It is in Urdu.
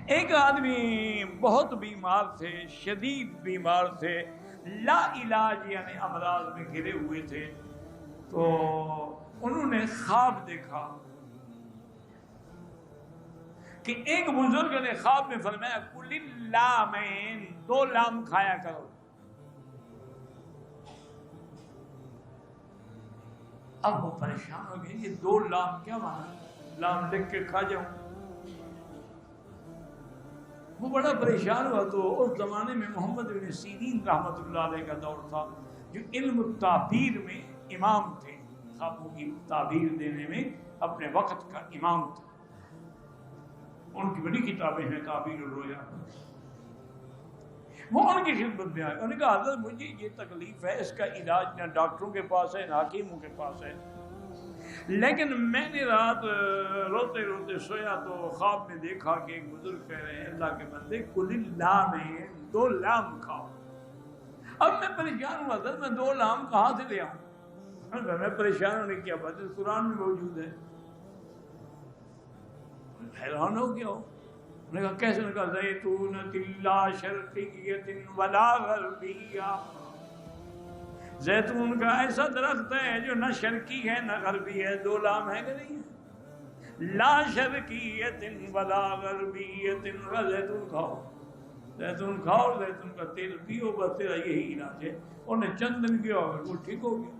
ایک آدمی بہت بیمار تھے، شدید بیمار تھے، لا علاج یعنی امراض میں گھرے ہوئے تھے. تو انہوں نے خواب دیکھا کہ ایک بزرگ نے خواب میں فرمایا کل اللامین، 2 لام کھایا کرو. اب وہ پریشان ہو گئے، یہ 2 لام کیا مانا؟ لام لکھ کے کھا جاؤں. وہ بڑا پریشان ہوا. تو اس زمانے میں محمد بن سیرین رحمۃ اللہ علیہ کا دور تھا، جو علم تعبیر میں امام تھے، خوابوں کی تعبیر دینے میں اپنے وقت کا امام تھا. ان کی بڑی کتابیں ہیں تعبیر الرؤیا. وہ ان کی خدمت میں آئے. انہوں نے کہا حضرت مجھے یہ تکلیف ہے، اس کا علاج نہ ڈاکٹروں کے پاس ہے نہ حکیموں کے پاس ہے، لیکن میں نے رات روتے روتے سویا تو خواب میں دیکھا کہ ایک بزرگ کہہ رہے ہیں اللہ کے بندے کل اللامین، 2 لام کھاؤ. اب میں پریشان ہوا حضرت، میں 2 لام کہاں سے لے آؤں؟ میں پریشان ہونے کی بات ہے، قرآن میں موجود ہے. حیران ہو گیا. انہوں نے کہا کیسے؟ انہوں نے کہا زیتونۃ لا شرقیۃ ولا غربیہ، زیتون کا ایسا درخت ہے جو نہ شرقی ہے نہ غربی ہے. 2 لام ہے کہ نہیں ہے؟ لا شرقیۃ ولا غربیۃ، زیتون کھاؤ، زیتون کھاؤ اور زیتون کا تیل پیو، بس تیرا یہی علاج ہے. انہیں چند دن کیا وہ ٹھیک ہو گیا.